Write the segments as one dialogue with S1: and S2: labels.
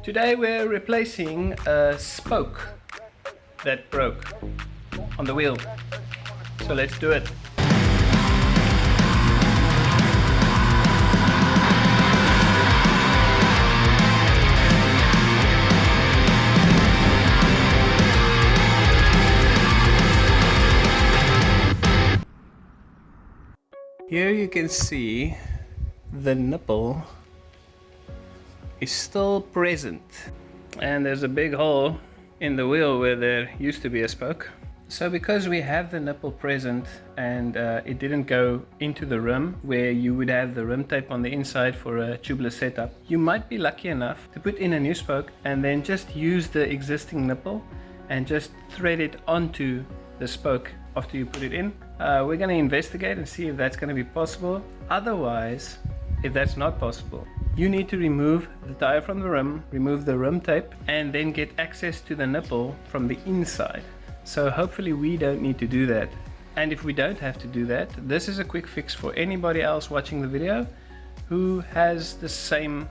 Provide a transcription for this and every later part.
S1: Today we're replacing a spoke that broke on the wheel. So let's do it. Here you can see the nipple is still present, and there's a big hole in the wheel where there used to be a spoke. So because we have the nipple present and it didn't go into the rim where you would have the rim tape on the inside for a tubeless setup, you might be lucky enough to put in a new spoke and then just use the existing nipple and just thread it onto the spoke after you put it in. We're going to investigate and see if that's going to be possible. Otherwise, if that's not possible, you need to remove the tire from the rim, remove the rim tape, and then get access to the nipple from the inside. So hopefully we don't need to do that. And if we don't have to do that, this is a quick fix for anybody else watching the video who has the same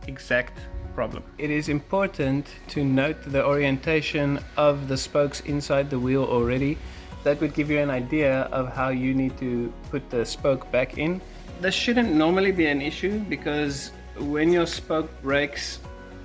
S1: exact problem. It is important to note the orientation of the spokes inside the wheel already. That would give you an idea of how you need to put the spoke back in. This shouldn't normally be an issue because when your spoke breaks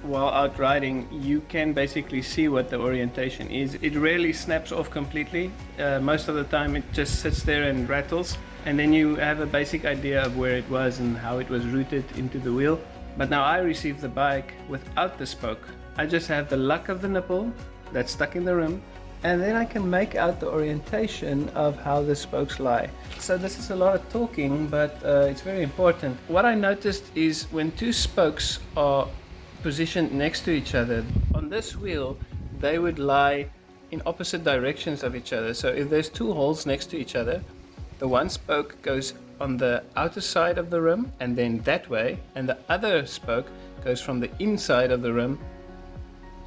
S1: while out riding, you can basically see what the orientation is. It rarely snaps off completely. Most of the time it just sits there and rattles, and then you have a basic idea of where it was and how it was routed into the wheel. But now I received the bike without the spoke. I just have the luck of the nipple that's stuck in the rim, and then I can make out the orientation of how the spokes lie. So this is a lot of talking, but it's very important. What I noticed is when two spokes are positioned next to each other, on this wheel they would lie in opposite directions of each other. So if there's two holes next to each other, the one spoke goes on the outer side of the rim and then that way, and the other spoke goes from the inside of the rim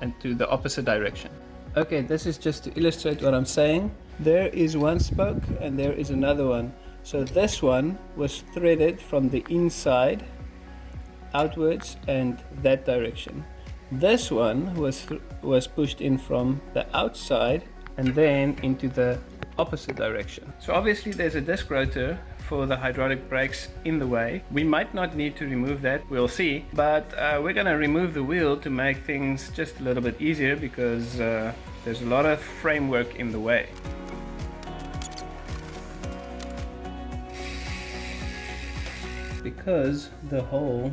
S1: and to the opposite direction. Okay, this is just to illustrate what I'm saying. There is one spoke and there is another one. So this one was threaded from the inside outwards and that direction. This one was pushed in from the outside and then into the opposite direction. So obviously there's a disc rotor for the hydraulic brakes in the way. We might not need to remove that, we'll see, but we're gonna remove the wheel to make things just a little bit easier because there's a lot of framework in the way. Because the hole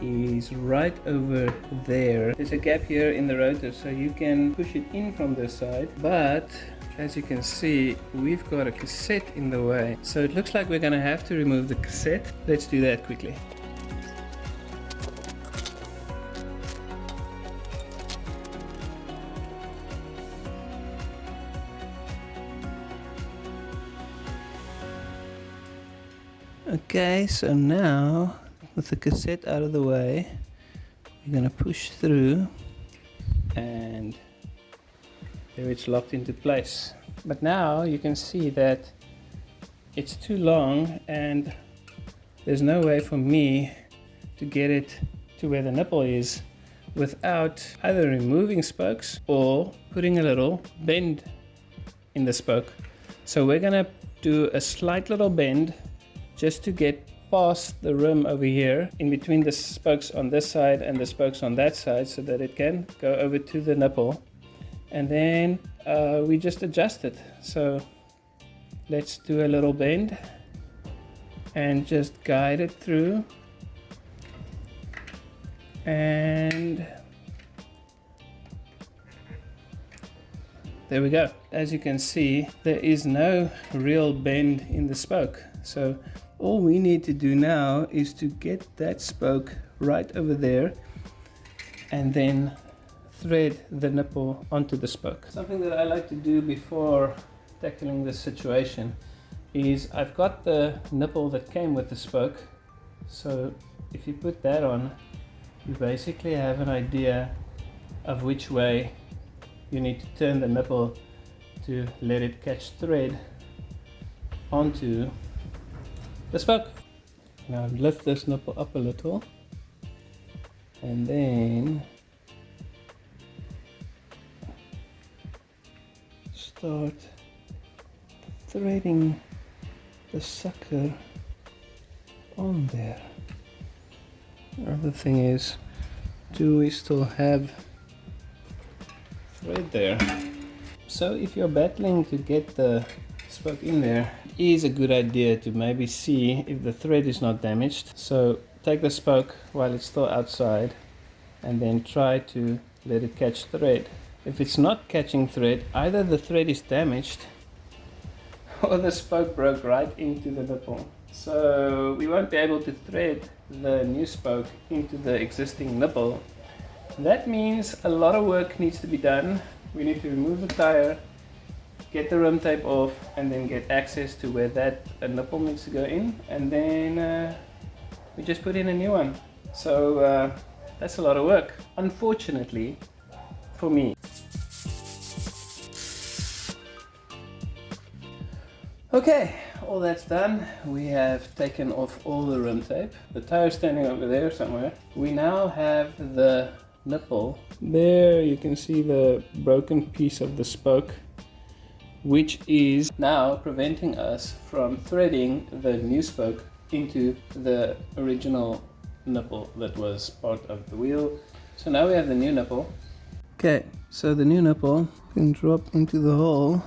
S1: is right over there, there's a gap here in the rotor, so you can push it in from this side, but as you can see, we've got a cassette in the way. So it looks like we're gonna have to remove the cassette. Let's do that quickly. Okay, so now with the cassette out of the way, we're gonna push through and there it's locked into place. But now you can see that it's too long and there's no way for me to get it to where the nipple is without either removing spokes or putting a little bend in the spoke. So we're gonna do a slight little bend just to get past the rim over here in between the spokes on this side and the spokes on that side so that it can go over to the nipple, and then we just adjust it. So let's do a little bend and just guide it through, and there we go. As you can see, there is no real bend in the spoke, so all we need to do now is to get that spoke right over there and then thread the nipple onto the spoke. Something that I like to do before tackling this situation is I've got the nipple that came with the spoke, so if you put that on, you basically have an idea of which way you need to turn the nipple to let it catch thread onto the spoke. Now lift this nipple up a little and then start threading the sucker on there. Another thing is, do we still have thread there? So if you're battling to get the spoke in there, it is a good idea to maybe see if the thread is not damaged. So take the spoke while it's still outside and then try to let it catch thread. If it's not catching thread, either the thread is damaged or the spoke broke right into the nipple. So we won't be able to thread the new spoke into the existing nipple. That means a lot of work needs to be done. We need to remove the tire, get the rim tape off, and then get access to where that nipple needs to go in, and then we just put in a new one. So that's a lot of work, unfortunately for me. Okay, all that's done. We have taken off all the rim tape. The tire's standing over there somewhere. We now have the nipple. There you can see the broken piece of the spoke, which is now preventing us from threading the new spoke into the original nipple that was part of the wheel. So now we have the new nipple. Okay, so the new nipple can drop into the hole.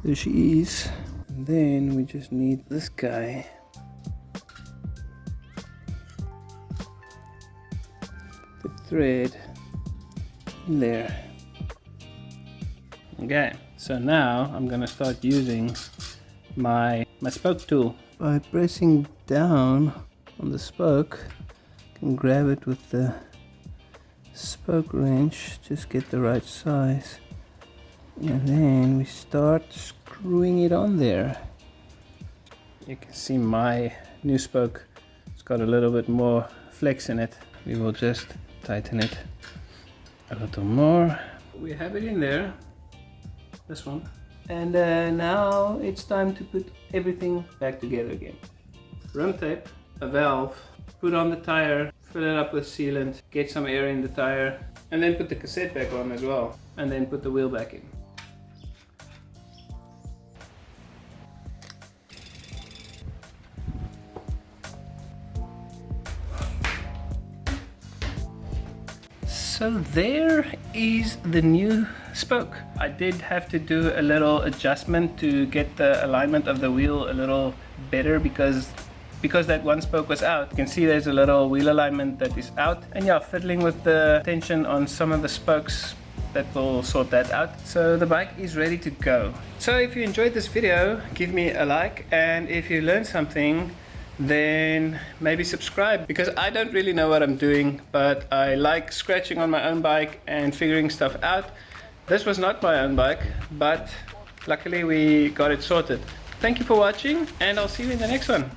S1: There she is. And then we just need this guy. The thread in there. Okay, so now I'm gonna start using my spoke tool. By pressing down on the spoke, I can grab it with the spoke wrench, just get the right size, and then we start screwing it on there. You can see my new spoke, it's got a little bit more flex in it. We will just tighten it a little more. We have it in there, this one, and now it's time to put everything back together again. Rim tape, a valve, put on the tire, fill it up with sealant, get some air in the tire, and then put the cassette back on as well, and then put the wheel back in. So there is the new spoke. I did have to do a little adjustment to get the alignment of the wheel a little better because that one spoke was out. You can see there's a little wheel alignment that is out, and yeah, fiddling with the tension on some of the spokes, that will sort that out. So the bike is ready to go. So if you enjoyed this video, give me a like, and if you learned something, then maybe subscribe, because I don't really know what I'm doing, but I like scratching on my own bike and figuring stuff out. This was not my own bike, but luckily we got it sorted. Thank you for watching, and I'll see you in the next one.